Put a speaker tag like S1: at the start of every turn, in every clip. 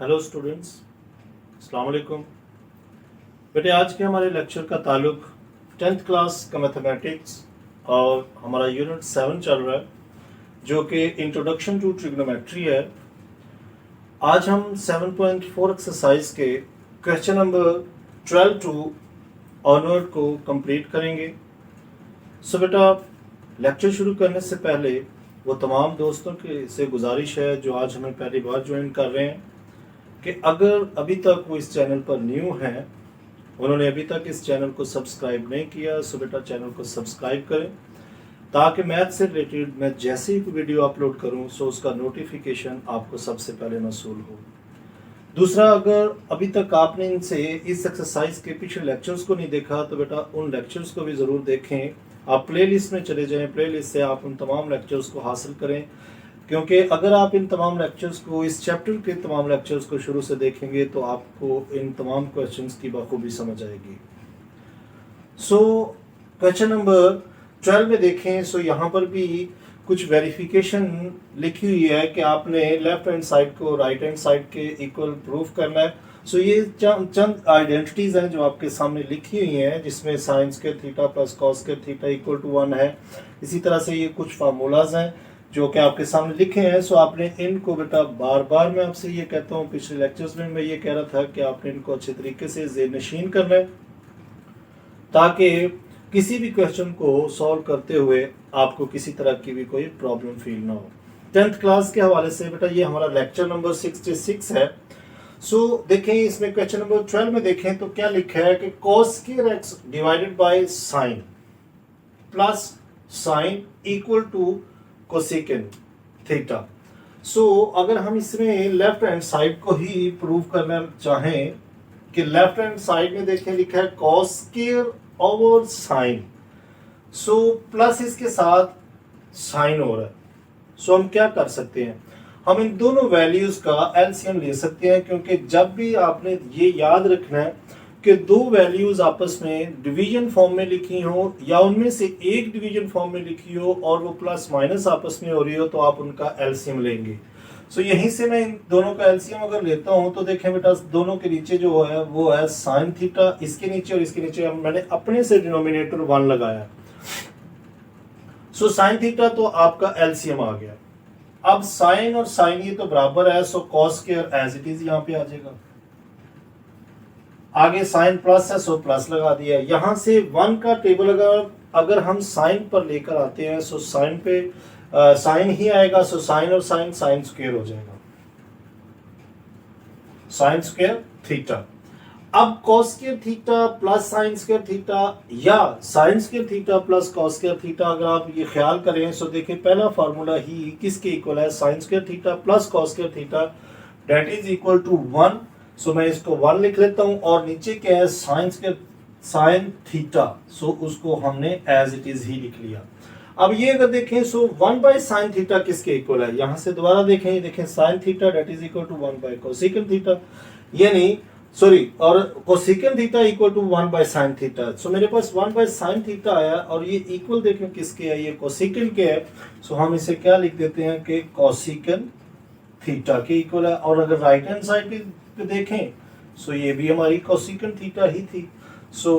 S1: Hello students, अस्सलाम वालेकुम। बेटे आज के हमारे लेक्चर का ताल्लुक 10th क्लास का मैथमेटिक्स और हमारा यूनिट 7 चल रहा है जो कि इंट्रोडक्शन टू ट्रिग्नोमेट्री है। आज हम 7.4 एक्सरसाइज के क्वेश्चन नंबर 12 टू ऑनवर्ड को कंप्लीट करेंगे। सो बेटा लेक्चर शुरू करने से पहले वो तमाम दोस्तों के से गुजारिश है जो आज हमें पहली बार ज्वाइन कर रहे हैं कि अगर अभी तक वो इस चैनल पर न्यू हैं, उन्होंने अभी तक इस चैनल को सब्सक्राइब नहीं किया, सो बेटा चैनल को सब्सक्राइब करें ताकि मैथ से रिलेटेड मैं जैसे ही कोई वीडियो अपलोड करूं सो उसका नोटिफिकेशन आपको सबसे पहले मौसूल हो। दूसरा, अगर अभी तक आपने इनसे इस एक्सरसाइज के पिछले लेक्चर्स को नहीं देखा तो बेटा उन लेक्चर्स को भी ज़रूर देखें। आप प्लेलिस्ट में चले जाएं, प्लेलिस्ट से आप उन तमाम लेक्चर्स को हासिल करें, क्योंकि अगर आप इन तमाम लेक्चर्स को, इस चैप्टर के तमाम लेक्चर्स को शुरू से देखेंगे तो आपको इन तमाम क्वेश्चंस की बखूबी समझ आएगी। सो क्वेश्चन नंबर 12 में देखें। सो यहाँ पर भी कुछ वेरिफिकेशन लिखी हुई है कि आपने लेफ्ट हैंड साइड को राइट हैंड साइड के इक्वल प्रूफ करना है। सो ये चंद आइडेंटिटीज हैं जो आपके सामने लिखी हुई हैं, जिसमें sine square theta plus cos square theta equal to 1 है। इसी तरह से ये कुछ फार्मूलाज हैं जो कि आपके सामने लिखे हैं। सो आपने इनको बेटा बार बार मैं आपसे ये कहता हूँ, पिछले लेक्चर्स में मैं ये कह रहा था कि आपने इनको अच्छे तरीके से ज़ेहनशीन करना है ताकि किसी भी क्वेश्चन को सॉल्व करते हुए आपको किसी तरह की भी कोई प्रॉब्लम फील ना हो। 10th क्लास के हवाले से बेटा ये हमारा लेक्चर नंबर 66 है। सो देखें, इसमें क्वेश्चन नंबर 12 में देखें तो क्या लिखा है कि cos square x divided by sine plus sine equal to cosecant theta. So अगर हम इसमें लेफ्ट हैंड साइड को ही प्रूव करना चाहें कि लेफ्ट हैंड साइड में देखें लिखा है cos square over sine, so plus इसके साथ साइन हो रहा है। सो हम क्या कर सकते हैं, हम इन दोनों वैल्यूज का एलसीएम ले सकते हैं, क्योंकि जब भी आपने ये याद रखना है कि दो वैल्यूज आपस में डिवीजन फॉर्म में लिखी हो या उनमें से एक डिवीजन फॉर्म में लिखी हो और वो प्लस माइनस आपस में हो रही हो तो आप उनका एलसीएम लेंगे। सो यहीं से मैं इन दोनों का एलसीएम अगर लेता हूं तो देखें बेटा दोनों के नीचे जो है वो है साइन थीटा, इसके नीचे और इसके नीचे मैंने अपने से डिनोमिनेटर 1 लगाया। सो साइन थीटा तो आपका एलसीएम आ गया। अब साइन और साइन ये तो बराबर है, so cos square as it is यहाँ पे आ जाएगा। आगे साइन प्लस है सो प्लस लगा दिया। यहां से 1 का टेबल अगर हम साइन पर लेकर आते हैं सो साइन पे साइन ही आएगा। सो साइन और साइन साइन स्क्वायर हो जाएगा, साइन स्क्वायर थीटा। अब cos square theta plus sine square theta या sine square theta plus cos square theta, अगर आप ये ख्याल करें सो देखिए पहला फार्मूला ही किसके इक्वल है, sine square theta plus cos square theta that is equal to 1। So मैं इसको 1 लिख लेता हूं और नीचे क्या है साइन स्क्वायर साइन थीटा, सो उसको हमने एज इट इज ही लिख लिया। अब ये अगर देखें सो 1 बाय साइन थीटा किसके इक्वल है, यहां से दोबारा देखें, ये देखें sine theta that is equal to 1 by cosecant theta, यानी सॉरी और cosecant theta equal to 1 by sine theta. So मेरे पास 1 बाय साइन थीटा आया और ये इक्वल देखें किसके है, ये कोसेकेंड के है। सो हम इसे क्या लिख देते हैं कि कोसेकेंड थीटा के इक्वल है। और अगर राइट हैंड साइड पे देखें सो ये भी हमारी कोसेकेंड थीटा ही थी। सो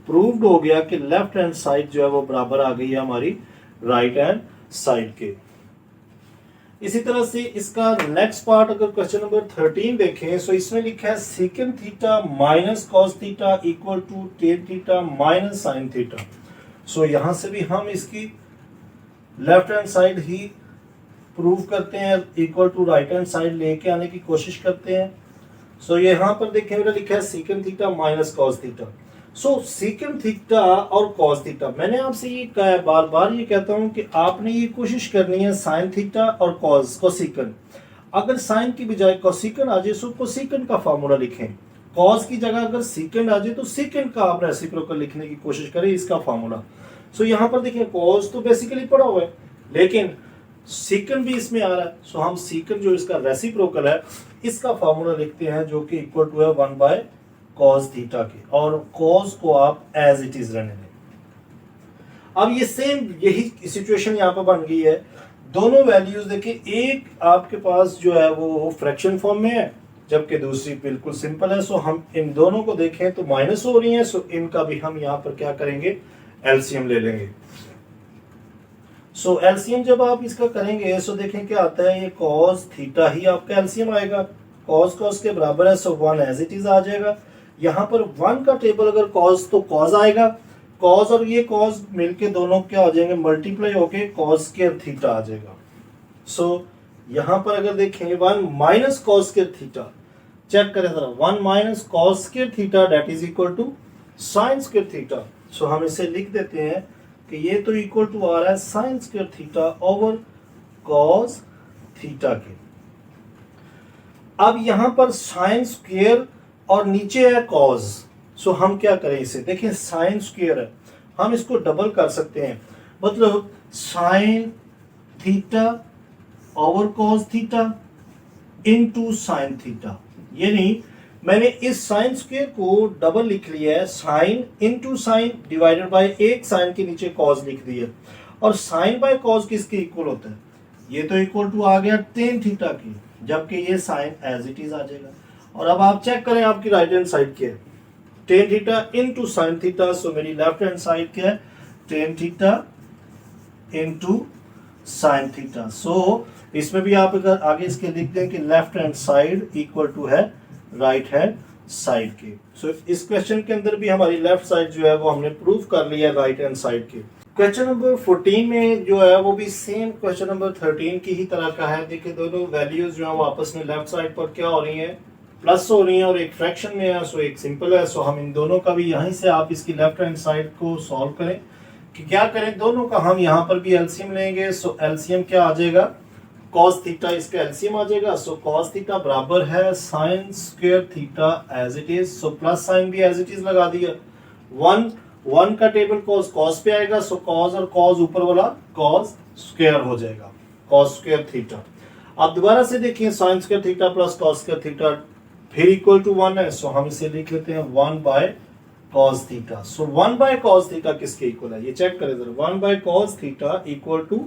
S1: प्रूव्ड हो गया कि लेफ्ट हैंड साइड जो है वो बराबर आ गई है हमारी राइट हैंड साइड के। इसी तरह से इसका नेक्स्ट पार्ट अगर क्वेश्चन नंबर 13 देखें सो इसमें लिखा है secant theta minus cos theta equal to tan theta minus sine theta. So यहां से भी हम इसकी लेफ्ट हैंड साइड ही प्रूव करते हैं, equal to right hand side लेके आने की कोशिश करते हैं। सो यहां पर देखें मेरा लिखा है secant theta minus cos theta. So second theta और कॉस थीटा, मैंने आपसे ये कहा है, बार बार ये कहता हूं कि आपने ये कोशिश करनी है साइन थीटा और कॉस कोसेकंड। अगर साइन की बजाय कोसेकंड आ जाए सो कोसेकंड का फार्मूला लिखें, कॉस की जगह अगर सेकंड आ जाए तो सेकंड का आप रेसिप्रोकल लिखने की कोशिश करें, इसका फार्मूला। सो यहां पर देखिए कॉस तो बेसिकली पड़ा हुआ है लेकिन सेकंड भी इसमें आ रहा है। सो हम सेकंड जो इसका रेसिप्रोकल है इसका फार्मूला लिखते हैं जो कि इक्वल टू है 1 बाय कॉस थीटा के, और कॉस को आप एज इट इज रहने दें। अब ये सेम यही सिचुएशन यहाँ पर बन गई है। दोनों वैल्यूज देखिए, एक आपके पास जो है वो फ्रैक्शन फॉर्म में है जबकि दूसरी बिल्कुल सिंपल है। सो हम इन दोनों को देखें तो माइनस हो रही है, सो इनका भी हम यहाँ पर क्या करेंगे, एलसीएम ले लेंगे। सो एलसीएम जब आप इसका करेंगे सो देखें क्या आता है, ये कॉस थीटा ही आपका एलसीएम आएगा, कॉस कॉस के बराबर है, सो 1 एज इट इज आ जाएगा। यहाँ पर 1 का टेबल अगर कॉस तो कॉस आएगा, कॉस और ये कॉस मिलके दोनों क्या हो जाएंगे, मल्टीप्लाई होके कॉस स्क्वायर थीटा आ जाएगा। सो यहाँ पर अगर देखें 1 minus cos square theta, check करें जरा, 1 minus cos square theta that is equal to sine square theta. So हम इसे लिख देते हैं कि ये तो इक्वल टू आ रहा है sine square theta over cos theta के। अब यहां पर साइन स्क्वायर और नीचे है कॉस, सो हम क्या करें इसे, देखिए साइन स्क्वायर है, हम इसको डबल कर सकते हैं, मतलब sign theta over cos theta into sine theta, यानी मैंने इस साइन स्क्वायर को डबल लिख लिया है, sine into sine divided by एक साइन के नीचे कॉस लिख दिया, और साइन बाय कॉस किसके इक्वल होता है, ये तो इक्वल टू आ गया टेन थीटा की, जबकि ये साइन एज इट इज आ जाएगा। और अब आप चेक करें आपकी राइट हैंड साइड क्या है, tan theta into sine theta, so मेरी लेफ्ट हैंड साइड क्या है, tan theta into sine theta. So इसमें भी आप अगर आगे इसके लिख दें कि left hand side equal to है राइट हैंड साइड के। सो इस क्वेश्चन के अंदर भी हमारी लेफ्ट साइड जो है वो हमने प्रूव कर लिया है राइट हैंड साइड के। क्वेश्चन नंबर 14 में जो है वो भी सेम क्वेश्चन नंबर 13 की ही तरह का है। देखिए दोनों वैल्यूज जो है वो आपस में लेफ्ट साइड पर क्या हो रही है, प्लस हो रही है, और एक फ्रैक्शन में है, सो एक सिंपल है। सो हम इन दोनों का भी यहीं से आप इसकी लेफ्ट हैंड साइड को सॉल्व करें कि क्या करें, दोनों का हम यहाँ पर भी एलसीएम लेंगे। सो एलसीएम क्या आ जाएगा, cos थीटा इसका एलसीएम आ जाएगा। सो cos थीटा बराबर है sine square theta as it is, so plus sine भी एज इट इज लगा दिया, 1 का टेबल cos पे आएगा, सो cos और cos ऊपर वाला cos स्क्वायर हो जाएगा, cos स्क्वायर थीटा। अब दोबारा से देखिए sine square theta plus cos square theta फिर इक्वल टू 1 है, सो हम इसे लिख लेते हैं 1 by cos theta. So 1 by cos theta किसके इक्वल है, ये चेक करें जरा, 1 by cos theta equal to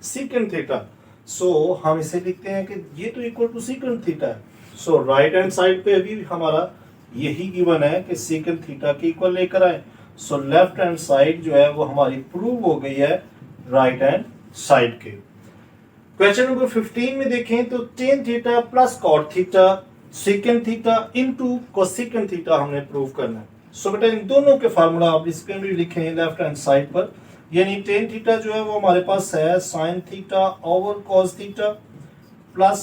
S1: secant theta. So हम इसे लिखते हैं कि ये तो इक्वल टू सीकेंट थीटा है। सो राइट हैंड साइड पे भी हमारा यही गिवन है कि सीकेंट थीटा की इक्वल लेकर आए। सो लेफ्ट हैंड साइड जो है वो हमारी प्रूव हो गई है राइट हैंड साइड के। क्वेश्चन नंबर 15 में देखें तो tan theta plus cot theta secant theta into cosecant theta हमने प्रूव करना है। सो बेटा इन दोनों के फार्मूला आप इसके भी लिखे लेफ्ट हैंड साइड पर, यानी टेन थीटा जो है वो हमारे पास है sine theta over cos theta plus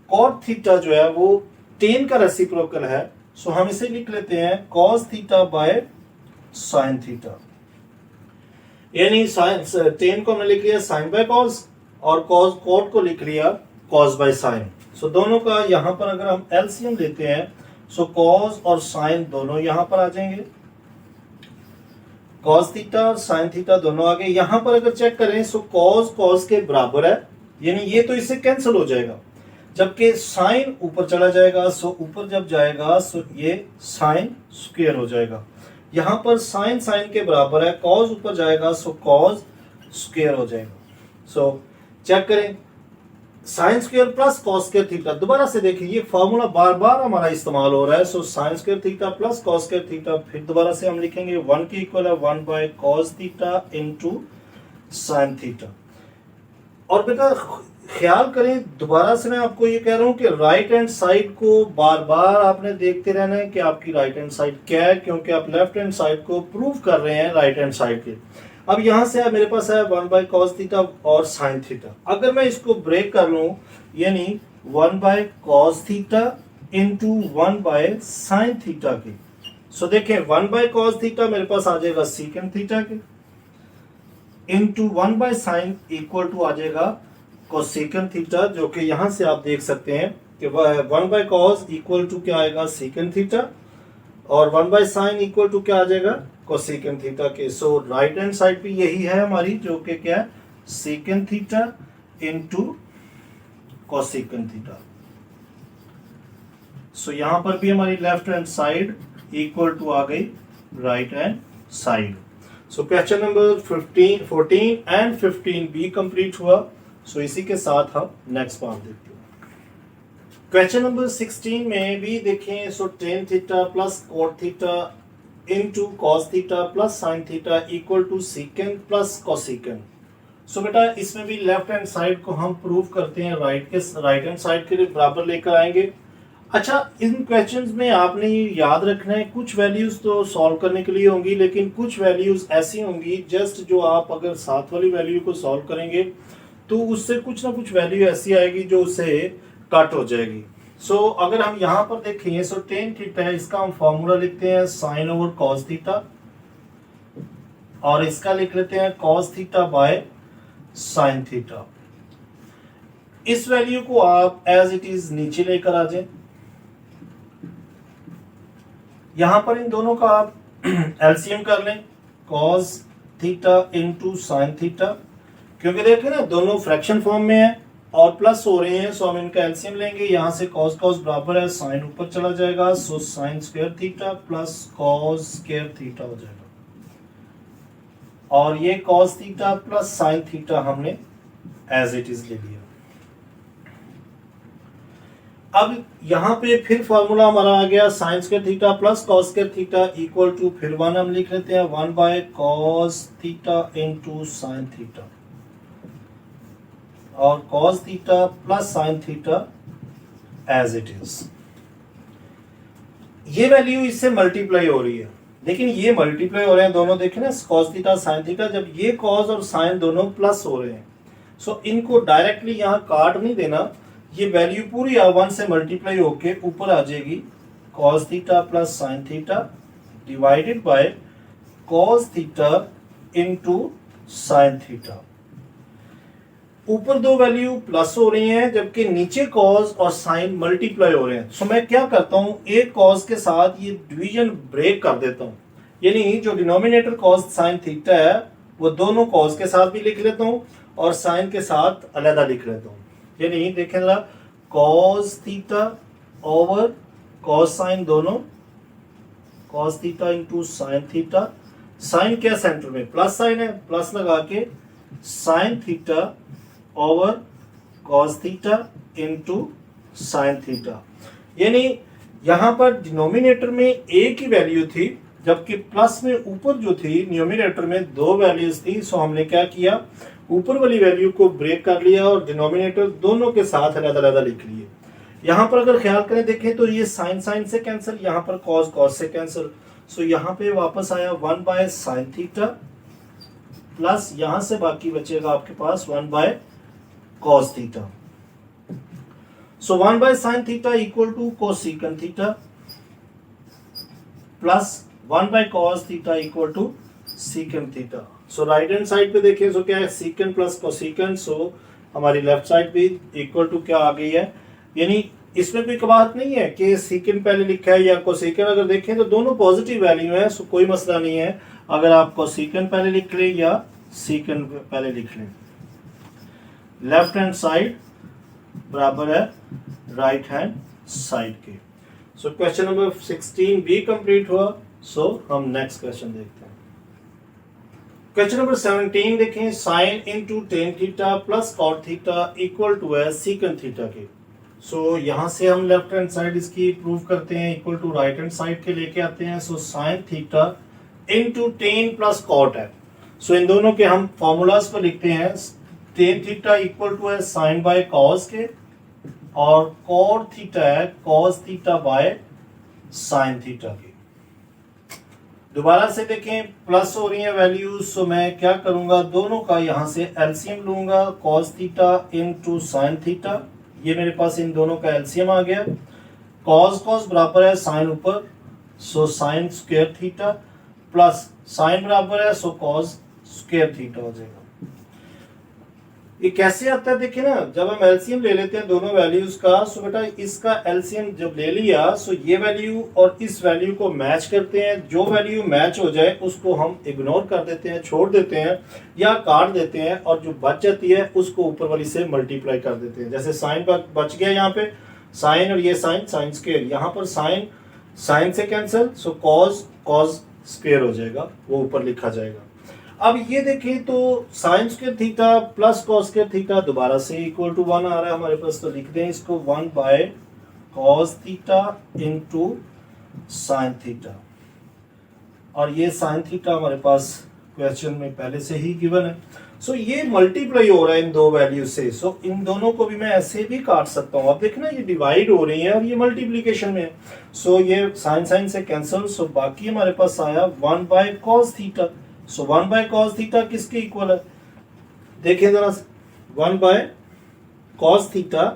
S1: cot theta जो है वो टेन का रेसिप्रोकल है। सो हम इसे लिख लेते हैं cos theta by sine theta, यानी साइन टेन को हमने लिख लिया साइन बाय कॉस और कॉस कॉट को लिख लिया कॉस बाय साइन। सो दोनों का यहां पर अगर हम एलसीएम लेते हैं सो कॉस और साइन दोनों यहां पर आ जाएंगे, कॉस थीटा और साइन थीटा दोनों आ गए। यहां पर अगर चेक करें सो कॉस कॉस के बराबर है, यानी ये तो इससे कैंसिल हो जाएगा, जबकि साइन ऊपर चला जाएगा। सो ऊपर जब जाएगा सो ये साइन स्क्वायर हो जाएगा। यहां पर साइन साइन के बराबर है, कॉस ऊपर जाएगा सो कॉस स्क्वायर हो जाएगा। सो चेक करें sine square plus cos square theta, दोबारा से देखिए ये फॉर्मूला बार बार हमारा इस्तेमाल हो रहा है। So sine square theta plus cos square theta, फिर दोबारा से हम लिखेंगे 1 की इक्वल है 1 by cos theta into sine theta. और बेटा ख्याल करें, दोबारा से मैं आपको ये कह रहा हूं कि राइट हैंड साइड को बार बार आपने देखते रहना है कि आपकी राइट हैंड साइड क्या है, क्योंकि आप लेफ्ट हैंड साइड को प्रूव कर रहे हैं राइट हैंड साइड के। अब यहां से मेरे पास है 1 बाय कॉस थीटा और साइन थीटा, अगर मैं इसको ब्रेक कर लूं यानी 1 by cos theta into 1 by sine theta के। सो देखें 1 बाय कॉस थीटा मेरे पास आ जाएगा सीकेंट थीटा के into 1 by sine equal to आ जाएगा कोसेकेंट थीटा, जो कि यहां से आप देख सकते हैं कि 1 बाय कॉस इक्वल टू क्या आएगा सीकेंट थीटा और 1 बाय साइन इक्वल टू क्या आ जाएगा कोसेकेंट थीटा के। सो राइट हैंड साइड पे यही है हमारी, जो कि क्या है secant theta into cosecant theta. So यहां पर भी हमारी left hand side equal to आ गई right hand side. So question number 15, 14 and 15 भी कंप्लीट हुआ। सो इसी के साथ हम नेक्स्ट पार्ट देखते हैं। क्वेश्चन नंबर 16 में भी देखें, so tan theta plus cot theta into cos theta plus sine theta equal to secant plus cosecant. So बेटा इसमें भी लेफ्ट हैंड साइड को हम प्रूव करते हैं राइट हैंड साइड के बराबर लेकर आएंगे। अच्छा, इन क्वेश्चंस में आपने ये याद रखना है, कुछ वैल्यूज तो सॉल्व करने के लिए होंगी, लेकिन कुछ वैल्यूज ऐसी होंगी जस्ट जो आप अगर साथ वाली वैल्यू को सॉल्व करेंगे तो उससे कुछ ना कुछ वैल्यू ऐसी आएगी जो उससे कट हो जाएगी। सो अगर हम यहाँ पर देखें, सो टेन थीटा है, इसका हम फॉर्मूला लिखते हैं साइन ओवर कॉस थीटा, और इसका लिख लेते हैं cos theta by sine theta. इस वैल्यू को आप एज इट इज नीचे लेकर आ जाए। यहां पर इन दोनों का आप एलसीएम कर लें, cos theta into sine theta, क्योंकि देखें ना दोनों फ्रैक्शन फॉर्म में है और प्लस हो रहे हैं, सो हम इनका एलसीएम लेंगे। यहां से कॉस कॉस बराबर है, साइन ऊपर चला जाएगा, so sine square theta plus cos square theta हो जाएगा, और ये cos theta plus sine theta हमने एज इट इज ले लिया। अब यहां पे फिर फॉर्मूला हमारा आ गया sine square theta plus cos square theta equal to, फिर वन हम लिख लेते हैं, one by cos theta into sine theta, और cos theta plus sine theta as it is. ये वैल्यू इससे मल्टीप्लाई हो रही है, लेकिन ये मल्टीप्लाई हो रहे हैं दोनों, देखें ना कॉस थीटा साइन थीटा, जब ये कॉस और साइन दोनों प्लस हो रहे हैं, सो इनको डायरेक्टली यहां काट नहीं देना, ये वैल्यू पूरी वन से मल्टीप्लाई होके ऊपर आ जाएगी, cos theta plus sine theta divided by cos theta into sine theta. ऊपर दो वैल्यू प्लस हो रही हैं, जबकि नीचे कॉस और साइन मल्टीप्लाई हो रहे हैं। सो मैं क्या करता हूं, एक कॉस के साथ ये डिवीजन ब्रेक कर देता हूं, यानी जो डिनोमिनेटर कॉस साइन थीटा है वो दोनों कॉस के साथ भी लिख लेता हूं और साइन के साथ अलग लिख लेता हूं। यानी देखें जरा, cos theta over cos sine, दोनों cos theta into sine theta, sine क्या सेंटर में प्लस साइन है, प्लस लगा के sine theta over cos theta into sine theta. यानी यहां पर डिनोमिनेटर में एक ही वैल्यू थी, जबकि प्लस में ऊपर जो थी न्यूमिनेटर में दो वैल्यूज थी। सो हमने क्या किया, ऊपर वाली वैल्यू को ब्रेक कर लिया और डिनोमिनेटर दोनों के साथ अलग-अलग लिख लिए। यहां पर अगर ख्याल करें देखें तो ये साइन साइन से कैंसिल, यहां पर कॉस कॉस से कैंसिल, सो यहां पे वापस आया one by sine theta plus यहां से बाकी बचेगा आपके पास one by cos theta. So one by sine theta equal to cosecant theta plus one by cos theta equal to secant theta. So right hand side पे देखें, सो क्या है सीकेंट प्लस कोसेकेंट, सो हमारी लेफ्ट साइड भी equal to क्या आ गई है, यानी इसमें कोई बात नहीं है कि सीकेंट पहले लिखा है या कोसेकेंट, अगर देखें तो दोनों पॉजिटिव वैल्यू है, सो कोई मसला नहीं है अगर आप कोसेकेंट पहले लिख लें या सीकेंट पहले लिख लें। लेफ्ट हैंड साइड बराबर है राइट हैंड साइड के। सो क्वेश्चन नंबर 16 भी कंप्लीट हुआ। सो हम नेक्स्ट क्वेश्चन देखते हैं। क्वेश्चन नंबर 17 देखें, sine into tan theta plus cot theta equal to है सीकेंट थीटा के। सो यहां से हम लेफ्ट हैंड साइड इसकी प्रूव करते हैं, equal to right hand side के लेके आते हैं। So sine theta into tan plus cot है, सो इन दोनों के हम फॉर्मूलाज पर लिखते हैं। टेन थीटा इक्वल टू है साइन बाय कॉस के, और कॉट थीटा है cos theta by sine theta के। दोबारा से देखें, प्लस हो रही है वैल्यूज, सो मैं क्या करूंगा, दोनों का यहां से एलसीएम लूंगा, cos theta into sine theta, ये मेरे पास इन दोनों का एलसीएम आ गया। कॉस कॉस बराबर है साइन ऊपर, so sine square theta plus sign बराबर है, सो कॉस स्क्वायर थीटा हो जाएगा। ये कैसे आता है देखिए ना, जब हम एलसीएम ले लेते हैं दोनों वैल्यूज का, सो बेटा इसका एलसीएम जब ले लिया, सो ये वैल्यू और इस वैल्यू को मैच करते हैं। जो वैल्यू मैच हो जाए उसको हम इग्नोर कर देते हैं, छोड़ देते हैं या काट देते हैं, और जो बच जाती है उसको ऊपर वाली से मल्टीप्लाई कर देते हैं। जैसे साइन बच गया यहाँ पे, साइन और ये साइन साइन स्क्वायर, यहाँ पर साइन साइन से cancel, so cos cos square हो जाएगा, वो ऊपर लिखा जाएगा। अब ये देखें तो sign square theta plus cos square theta दोबारा से इक्वल टू वन आ रहा है हमारे पास, तो लिख दें इसको one by cos theta into sine theta, और ये साइन थीटा हमारे पास क्वेश्चन में पहले से ही गिवन है। सो ये मल्टीप्लाई हो रहा है इन दो वैल्यू से, सो इन दोनों को भी मैं ऐसे भी काट सकता हूँ। अब देखना ये डिवाइड हो रही है और ये मल्टीप्लीकेशन में है, सो ये साइन साइन से कैंसिल, सो बाकी हमारे पास आया 1 by cos theta. So 1 by cos theta किसके इक्वल है, देखिए जरा, 1 by cos theta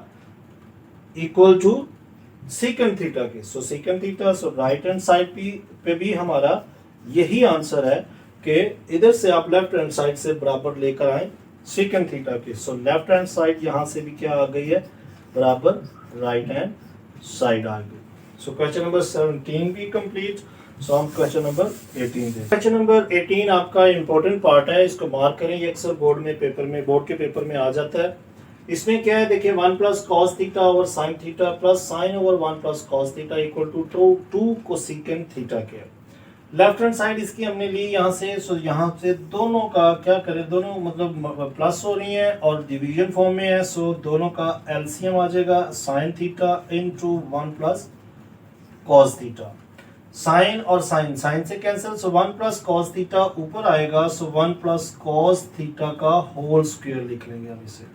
S1: equal to secant theta के। So secant theta, so right hand side पे भी हमारा यही आंसर है कि इधर से आप लेफ्ट हैंड साइड से बराबर लेकर आए सेकंड थीटा के। सो लेफ्ट हैंड साइड यहां से भी क्या आ गई है, बराबर राइट हैंड साइड आ गई। सो क्वेश्चन नंबर 17 भी कंप्लीट। सो हम क्वेश्चन नंबर 18 देखें। क्वेश्चन नंबर 18 आपका इंपॉर्टेंट पार्ट है, इसको मार्क करें, ये अक्सर बोर्ड के पेपर में आ जाता है। इसमें क्या है, देखिए 1 plus cos theta over sine theta plus sine over 1 plus cos theta equal to 2 cosecant theta के। लेफ्ट हैंड साइड इसकी हमने ली यहाँ से, सो यहाँ से दोनों का क्या करें, दोनों मतलब प्लस हो रही है और डिवीजन फॉर्म में है, सो दोनों का एलसीएम आ जाएगा sine theta into 1 plus cos theta. Sine और साइन साइन से cancel, so 1 plus cos theta ऊपर आएगा, सो 1 प्लस कॉस थीटा का होल स्क्वायर लिख लेंगे हम इसे।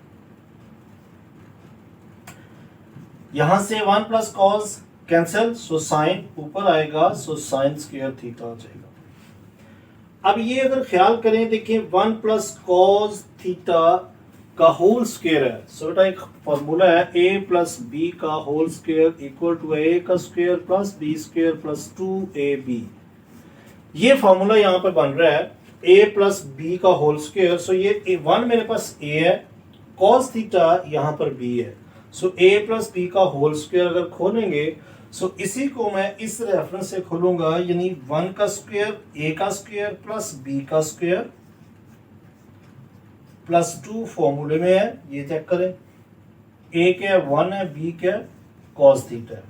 S1: यहां से 1 plus cos cancel, so sine ऊपर आएगा, सो साइन स्क्वायर थीटा हो जाएगा। अब ये अगर ख्याल करें, देखिए 1 प्लस कॉस थीटा का होल स्क्वायर है, सो बेटा एक फॉर्मूला है a प्लस बी का whole square equal to a का square plus b square plus 2ab। ये फॉर्मूला यहाँ पे बन रहा है a प्लस बी का होल स्क्वायर, सो ये 1 मेरे पास a है, कॉस थीटा यहाँ पर b है, सो a प्लस बी का होल स्क्वायर अगर खोलेंगे, सो इसी को मैं इस रेफरेंस से खोलूंगा, यानी 1 का स्क्वायर a का स्क्वायर प्लस b का स्क्वायर प्लस 2 फॉर्मूले में है, ये चेक करें, a क्या है 1 है, b क्या है कॉस थीटा है,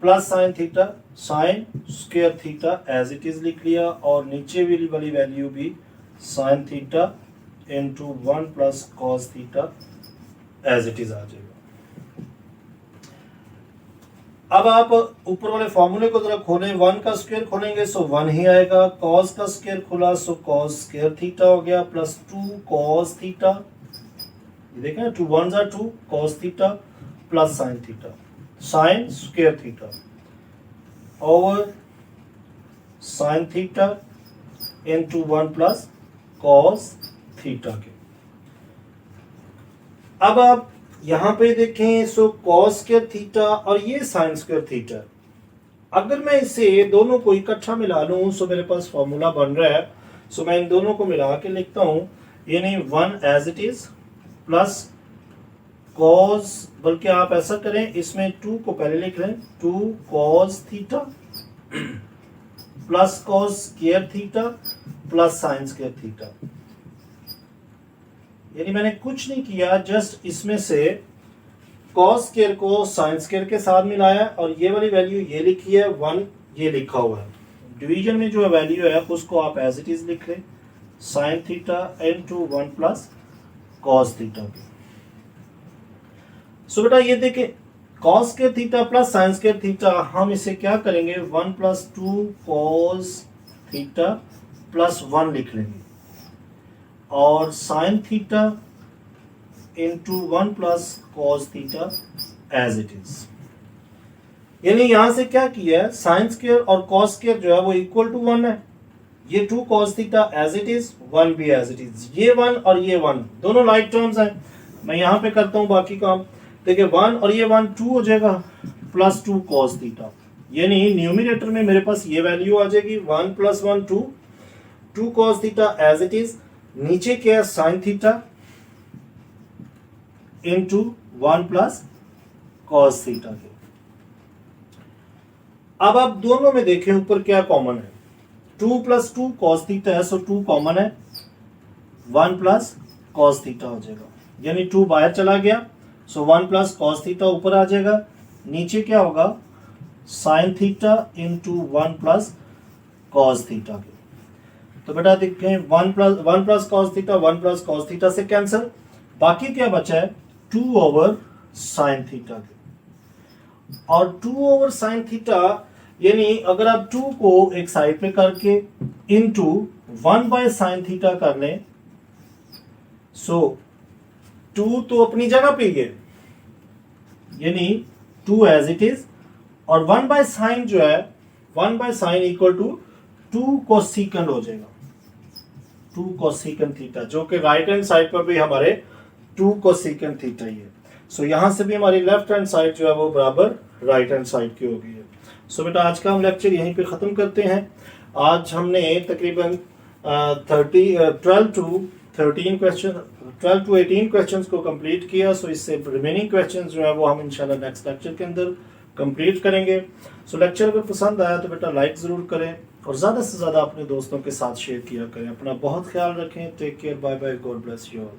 S1: plus sine theta, sine square theta as it is लिख लिया, और नीचे वाली वैल्यू भी sine theta into 1 plus cos theta as it is आ जाएगा। अब आप ऊपर वाले फॉर्मूले को जरा खोलें, 1 का स्क्वायर खोलेंगे सो 1 ही आएगा, कॉस का स्क्वायर खोला सो कॉस स्क्वायर थीटा हो गया, प्लस 2 कॉस थीटा, ये देखें 2 1 जा 2 cos theta plus sine theta, sine square theta over sine theta into 1 plus cos theta के। अब आप यहां पे देखें, सो कॉस स्क्वायर थीटा और ये साइन स्क्वायर थीटा, अगर मैं इसे दोनों को इकट्ठा मिला लूं सो मेरे पास फॉर्मूला बन रहा है, सो मैं इन दोनों को मिला के लिखता हूं, यानी 1 as it is plus cos, बल्कि आप ऐसा करें इसमें 2 को पहले लिख लें, 2 cos theta plus cos square theta plus sine square theta. यानी मैंने कुछ नहीं किया, जस्ट इसमें से कॉस स्क्वायर को साइन स्क्वायर के साथ मिलाया और ये वाली वैल्यू ये लिखी है, 1 ये लिखा हुआ है, डिवीजन में जो वैल्यू है उसको आप एज इट इज लिख लें, sine theta into 1 plus cos theta. So बेटा ये देखिए cos square theta plus sine square theta, हम इसे क्या करेंगे 1 प्लस 2 कॉस थीटा प्लस 1 लिख लेंगे, और sine theta into 1 plus cos theta as it is. यानी यहां से क्या किया है, साइन स्क्वायर और कॉस स्क्वायर जो है वो इक्वल टू 1 है, ये 2 cos theta as it is, 1 भी एज इट इज, ये 1 और ये 1 दोनों लाइक टर्म्स हैं। मैं यहां पे करता हूं बाकी काम, देखिए 1 और ये 1 2 हो जाएगा प्लस 2 कॉस थीटा, यानी न्यूमरेटर में मेरे पास ये वैल्यू आ जाएगी 1 plus 1 2 cos theta as it is, नीचे क्या है sine theta into 1 plus cos theta के। अब आप दोनों में देखें ऊपर क्या कॉमन है, 2 प्लस 2 कॉस थीटा है, सो 2 कॉमन है, 1 प्लस कॉस थीटा हो जाएगा, यानी 2 बाहर चला गया, सो 1 प्लस कॉस थीटा ऊपर आ जाएगा, नीचे क्या होगा sign theta into 1 plus cos theta के। तो बेटा देखें 1 plus cos theta 1 plus cos theta से कैंसिल, बाकी क्या बचा है 2 ओवर साइन थीटा के। और 2/sin θ यानी अगर आप 2 को एक साइड पे करके इनटू 1/sin θ कर लें, सो 2 तो अपनी जगह पे ही है, यानी 2 एज इट इज, और 1/sin जो है 1/sin इक्वल टू 2 कोसेकेंड हो जाएगा, 2 कोसेकेंड थीटा, जो कि राइट हैंड साइड पर भी हमारे 2 कोसेकेंड थीटा ही है। सो यहां से भी हमारी लेफ्ट हैंड साइड जो है वो बराबर राइट हैंड साइड की हो गई है। सो बेटा आज का हम लेक्चर यहीं पे ख़त्म करते हैं। आज हमने तकरीबन 12 to 18 क्वेश्चंस को कंप्लीट किया। सो इससे रिमेनिंग क्वेश्चंस जो है वो हम इंशाल्लाह नेक्स्ट लेक्चर के अंदर कंप्लीट करेंगे। सो लेक्चर अगर पसंद आया तो बेटा लाइक ज़रूर करें और ज़्यादा से ज़्यादा अपने दोस्तों के साथ शेयर किया करें। अपना बहुत ख्याल रखें। Take care, bye bye, God bless you all.